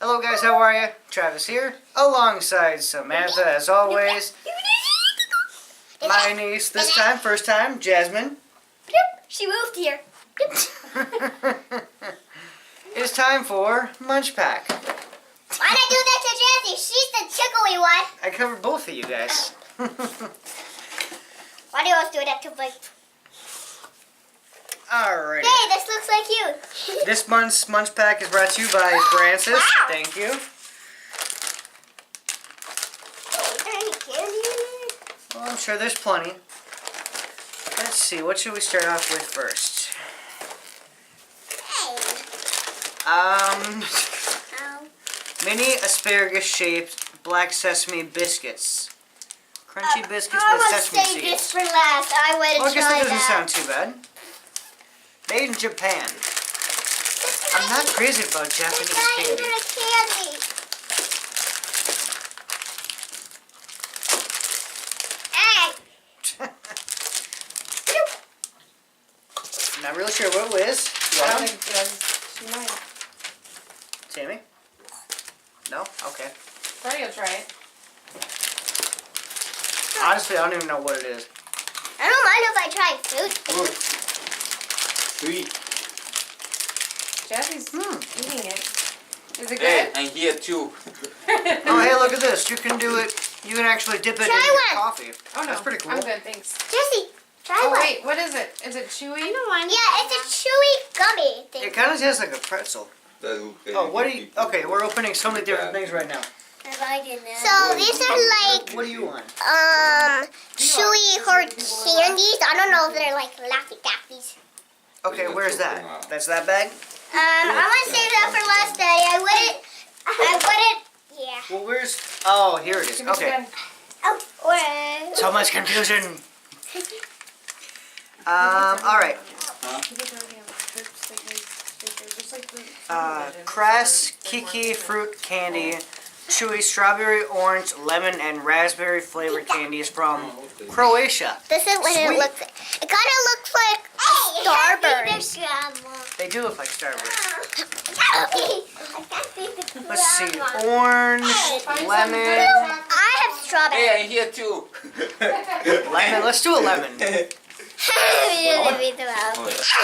Hello guys, how are you? Travis here, alongside Samantha as always. My niece this time, first time, Jasmine. She moved here. It's time for Munchpak. Why did I do that to Jessie? She's the chickly one. I covered both of you guys. Why do you always do that to me? Alright. Hey, this looks like you. This month's Munchpak is brought to you by Francis. Wow. Thank you. Is there any candy in it? Well, I'm sure there's plenty. Let's see, what should we start off with first? Hey. Mini asparagus-shaped black sesame biscuits. Crunchy biscuits I with would sesame save seeds. this for last. I would Well, I guess try that doesn't that. sound too bad. Made in Japan. I'm not crazy about Japanese It's not candy. even a candy. Hey. Not really sure what it is. You I want don't one? think she might. Sammy? No? Okay. Probably will try it. Honestly, I don't even know what it is. I don't mind if I try food. Ooh. Sweet. Jesse's eating it. Is it Hey, good? and here too. Oh, hey, look at this. You can do it. You can actually dip it in Try your one. coffee. Oh no, That's pretty cool. I'm good, thanks. Jessie, try Oh one. wait, what is it? Is it chewy? Yeah, it's a chewy gummy thing. It kind of tastes like a pretzel. Oh, what do you... Okay, we're opening so many different things right now. So these are like What do you want? chewy hard candies. I don't know if they're like Laffy Taffies. Okay, where's that? That's that bag? I'm gonna save that for last day. I wouldn't. Yeah. Well, where's... Oh, here it is. Give me Okay. again. Oh, wait. So much confusion. Alright. Cress, kiki, fruit candy, chewy strawberry, orange, lemon, and raspberry flavored candies from Croatia. This is what Sweet. it looks like. It kind of looks like Starburst. They do look like Starburst. Let's see. Orange, lemon, I have strawberry. Hey, and here too. lemon. Let's do a lemon. Of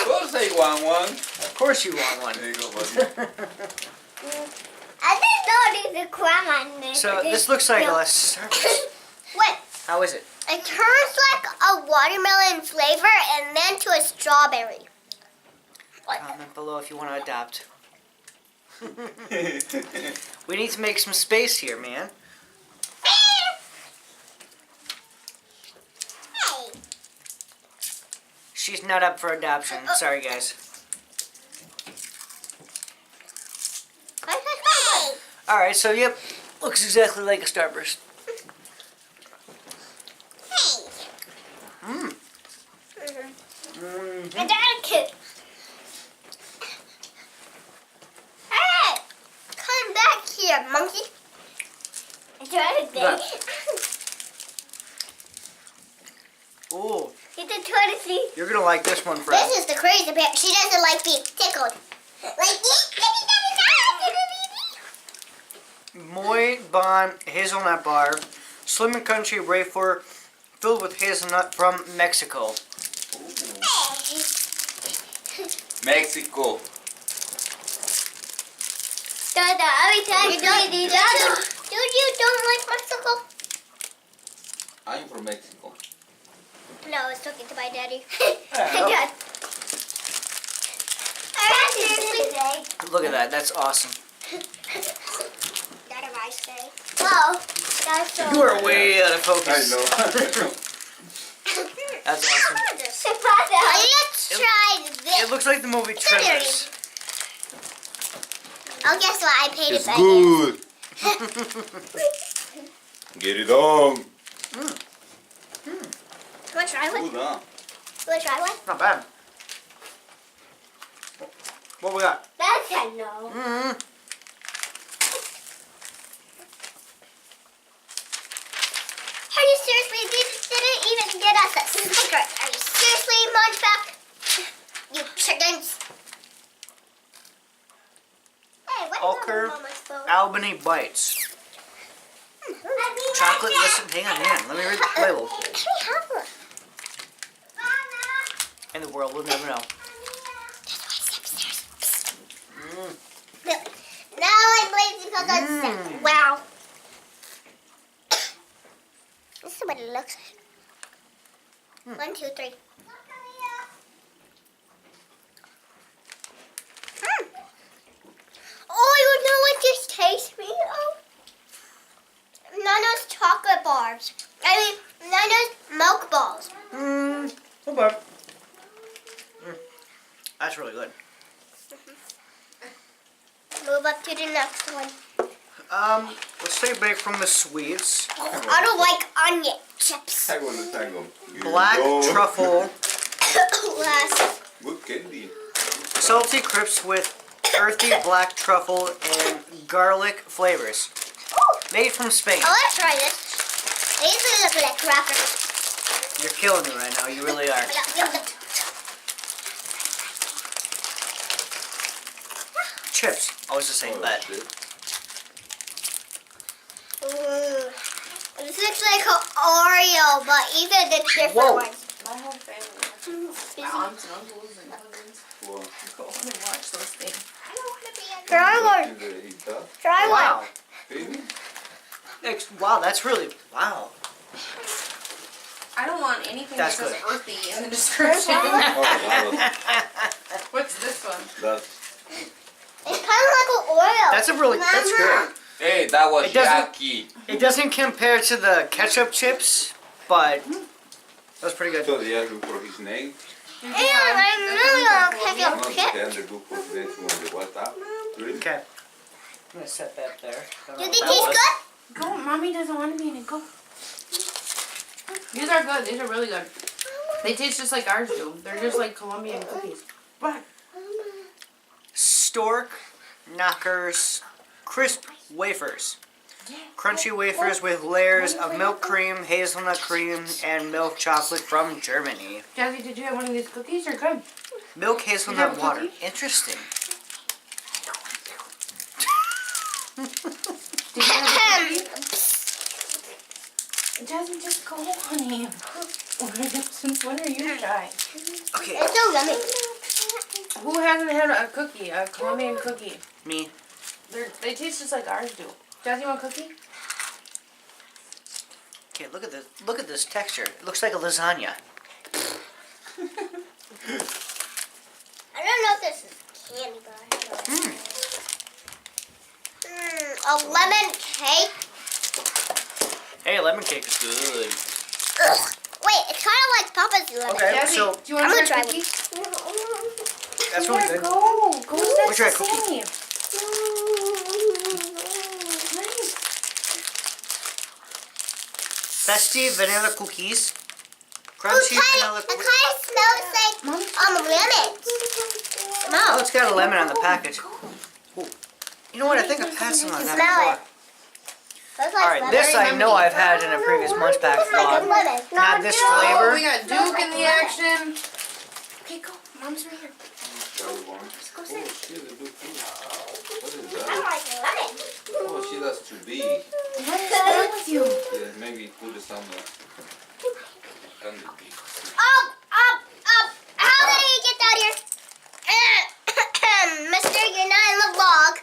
course I want one. Of course you want one. There you go, buddy. I didn't know there's a crumb on this. So this looks like a Starburst. Wait, How is it? it turns like a watermelon flavor and then to a strawberry. Comment below if you want to adopt. We need to make some space here, man. Hey. She's not up for adoption. Sorry, guys. Hey. Alright, so yep. Looks exactly like a Starburst. Mmm. I got a kid. Hey! Come back here, monkey. I tried to Yeah. say. Ooh. You did try to see. You're gonna like this one, Fred. This is the crazy part. She doesn't like being tickled. Like Moy Bon Hazelnut Bar. Slim and Country wafer filled with hazelnut from Mexico. Mexico. Dada, every time you say these, dude, you don't like Mexico? I'm from Mexico. No, I was talking to my daddy. Yeah. Dad. Seriously? Look at that. That's awesome. That am I say. Well, that's so. You are way out of focus. I know. That's awesome. Let's try this. It looks like the movie Tremors. Oh, guess what? I paid it It's back. good. Get it on. Want to try one? Good, huh? Want to try one? Not bad. What we got? That's a no. Mm-hmm. Are you seriously? These didn't even get us a sticker. Are you seriously, Munchpak? You chickens. Hey, what All curve. is Albany Bites. Chocolate, listen, hang on. Let me read the label. Let me have one. And the world will never know. Now I'm lazy because I'm sick. Wow. This is what it looks like. 1, 2, 3. Oh, you know what this tastes me of? Nana's chocolate bars. I mean, Nana's milk balls. Okay. That's really good. Move up to the next one. Let's take a break from the sweets. I don't like onion chips. Tango no tango. Black truffle, Last. Good candy. salty crisps with earthy black truffle and garlic flavors. Oh, Made from Spain. I want to try this. They usually look like crackers. You're killing me right now. You really are. Chips. I was just saying that. This looks like an Oreo, but even the different Whoa. ones. My whole family, my aunts and uncles and cousins, go on and watch those things. I don't want to be a Try one. Try Wow. Baby? Wow, that's really wow. I don't want anything That's that says good. earthy in the description. Oh, What's this one? that's, It's kind of like an Oreo. That's good. hey, that was It doesn't- yucky. It doesn't compare to the ketchup chips, but that was pretty good. So the other for his name, And I really want to pick not up the chips. other book for his name on the WhatsApp. Really? Okay. I'm gonna set that there. Do they taste good? Go, mommy doesn't want to be in it. Go. These are good. These are really good. They taste just like ours do. They're just like Colombian cookies. What? Stork Knockers crisp wafers. Crunchy wafers with layers of milk cream, hazelnut cream, and milk chocolate from Germany. Jazzy, did you have one of these cookies? You're good. Milk Did you hazelnut have a water. cookie? Interesting. Did you have a cookie? Jazzy, just go, honey. Since when are you shy? Okay, It's so yummy. Who hasn't had a cookie? A Colombian cookie? me. They taste just like ours do. Jazzy, you want a cookie? Okay, look at this. Look at this texture. It looks like a lasagna. I don't know if this is candy, but I don't know. A lemon cake. Hey, lemon cake is good. Ugh. Wait, it's kind of like Papa's lemon. Okay, Jazzy, so do you want I'm to gonna try a try cookie? that's really good. Go. Go We'll with try that a cookie. sesame. Nice. Festive vanilla cookies. Ooh, Crunchy vanilla it cookies. kind of smells like lemon. Oh, it's got a lemon on the package. Ooh. You know what? I think I've had some of that Smell before. it. Smells like Alright, this I know I've had in a previous Munchpak It's like a vlog. lemon. Not this Oh, flavor. we got Duke in the action. Okay, go. Mom's right here. Oh, Go sit. she's a good food. What is I that? like lemon. Oh, she does too big. What is wrong with you? Yeah, maybe put some candy. Up. How did you get out here? Mister, you're not in the vlog.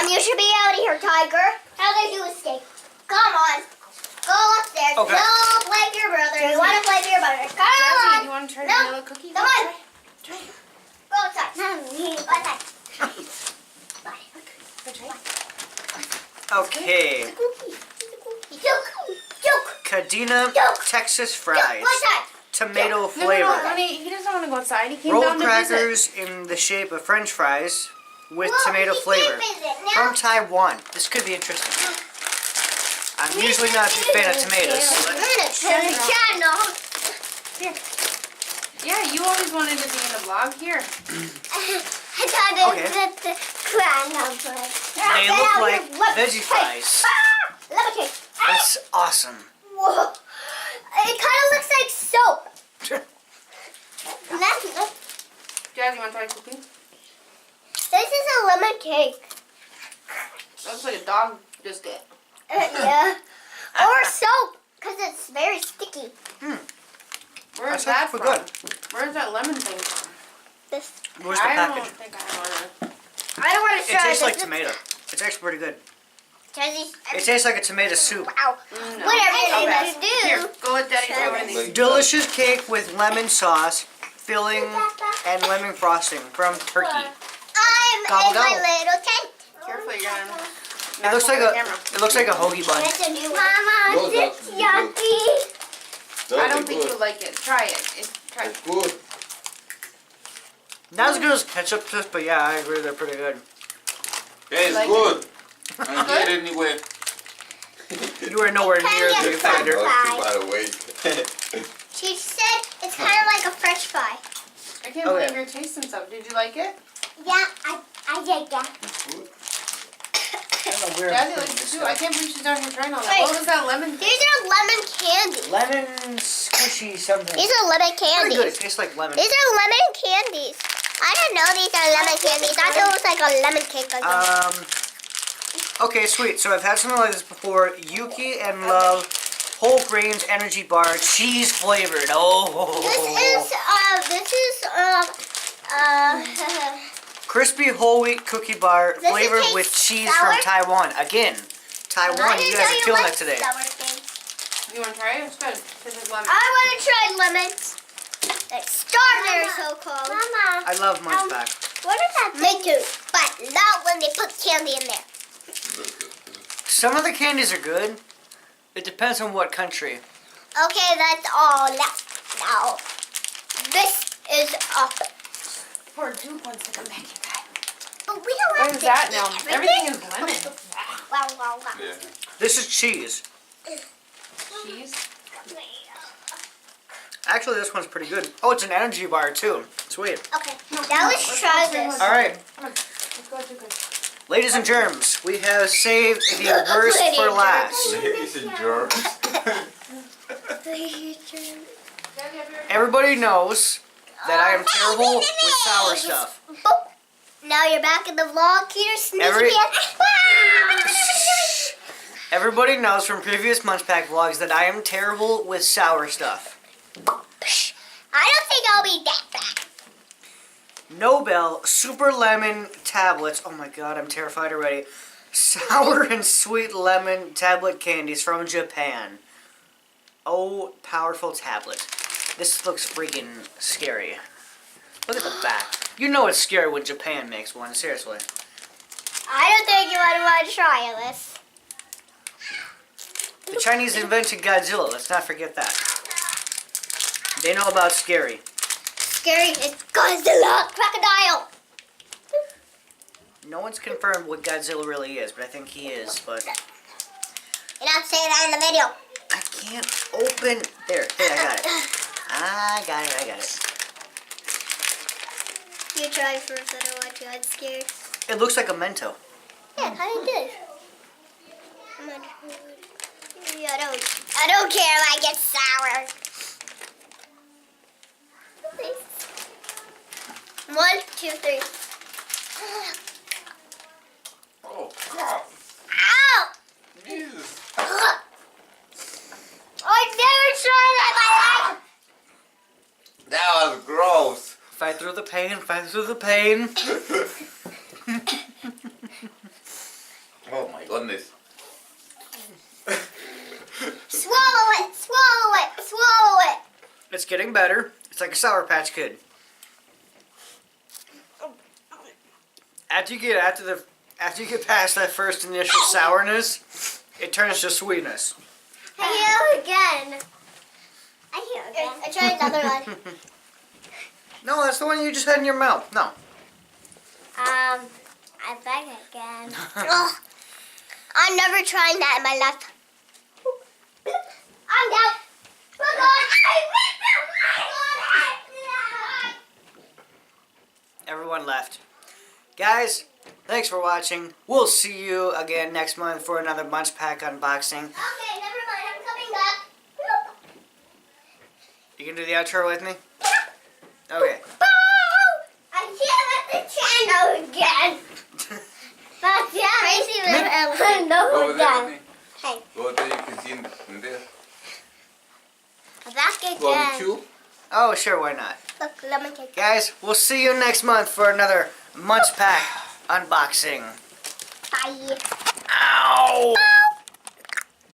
You should be out of here, Tiger. How did you escape? Come on. Go upstairs. Okay. Don't play with your brother. You want to play with your brother. Come Jazzy, on. do you want to try No. the vanilla cookie? Come on. Try it. Go outside. Go outside. Try it. Okay. It's a cookie. Joke. Cadena Yuck. Texas Go fries. outside. Tomato No, flavor. honey, he doesn't want to go outside. He came Rolled down to visit. crackers in the shape of French fries with Whoa, tomato he flavor. did visit. Now, From Taiwan. This could be interesting. I'm usually not a big fan of tomatoes, I'm but gonna turn the channel. Yeah, you always wanted to be in the vlog. Here. I thought it Okay. was the crown number. they look like veggie fries. Lemon cake. That's awesome. Whoa. It kind of looks like soap. Jazzy, you want to try a cookie? This is a lemon cake. Looks like a dog biscuit. Yeah. Or soap, because it's very sticky. Where's That's that from? good. Where's that lemon thing from? This. Where's the I package? don't think I want to. I don't want to It try tastes this. like tomato. It's actually pretty good. Jazzy. It tastes like a tomato soup. Wow. No. Whatever Okay. you need to do. Here, go let Daddy try one of these. Delicious cake with lemon sauce, filling, and lemon frosting from Turkey. I'm Gobble, in my gobble. little tent. Careful, you're gonna. It looks like it looks like a hoagie bun. That's a new one. Mama, Those it's are good. yucky. Those I are don't think good. you'll like it. Try it. Try it. It's good. Not as good as ketchup chips, but yeah, I agree they're pretty good. Yeah, it's Like good. And get it anyway. You are nowhere near Can the you offender. fry? By the way. She said it's kind of like a French fry. I can't believe you're tasting stuff. Did you like it? Yeah, I did that. It's good. Daddy likes it too. I can't believe she's down here trying all that. Wait. What was that lemon thing? These are lemon candies. Lemon squishy something. These are lemon Pretty good. It candies. tastes like lemon. These are lemon candies. I didn't know these are lemon candies. I thought it was like a lemon cake or something. Okay, sweet. So I've had something like this before. Yuki and Love whole grains energy bar, cheese flavored. Oh. This is Crispy whole wheat cookie bar Does it flavored taste with cheese sour? from Taiwan. Again, Taiwan. I You didn't guys know are you killing liked it today. sour things. You want to try it? It's good. This is lemon. I want to try lemons. Like strawberry, so called. Mama, I love Munchpak. what is that? Me too, but not when they put candy in there. Some of the candies are good. It depends on what country. Okay, that's all left now. This is up. Pour 2 points to come back in time. But we don't What have is to that eat now? Everything is lemon. Wow, wow, wow. Yeah. This is cheese. Cheese. Actually, this one's pretty good. Oh, it's an energy bar too. Sweet. Okay, now let's try this. All right, Come on. Let's go to good. ladies and germs, we have saved the worst Ladies for and last. Ladies and germs. Everybody knows that I am terrible with sour stuff. Boop. Now you're back in the vlog. Peter sneaky Every- pants. Everybody knows from previous Munchpak vlogs that I am terrible with sour stuff. I don't think I'll be that bad. Nobel Super Lemon Tablets. Oh my god, I'm terrified already. Sour and sweet lemon tablet candies from Japan. Oh, powerful tablet. This looks freaking scary. Look at the back. You know it's scary when Japan makes one, seriously. I don't think you want to try this. The Chinese invented Godzilla, let's not forget that. They know about scary. Scary is Godzilla crocodile. No one's confirmed what Godzilla really is, but I think he is, but You're not saying that in the video. I can't open. There, I got it. I got it. You try first, I don't want to. I'm scared. It looks like a Mento. Yeah, I did. Yeah, I don't care if I get sour. Please. 1, 2, 3. Oh, God. Ow! Jesus. I never tried that in my life. That was gross. Fight through the pain, fight through the pain. Oh my goodness. Swallow it, swallow it, swallow it. It's getting better. It's like a Sour Patch Kid. After you get past that first initial sourness, it turns to sweetness. I hear again. I tried another one. No, that's the one you just had in your mouth. No. I beg again. Ugh. I'm never trying that in my life. I'm down. We're going. Everyone left. Guys, thanks for watching. We'll see you again next month for another Munchpak unboxing. Okay, never mind. I'm coming back. You can do the outro with me? Okay. I can't let the channel again. But yeah. Crazy little No, Go over there dad. with me. Hey, Go over there, you can see in there. back again. Go on the queue. Oh, sure, why not? Look, lemon cake. Guys, we'll see you next month for another Munchpak unboxing. Bye. Ow!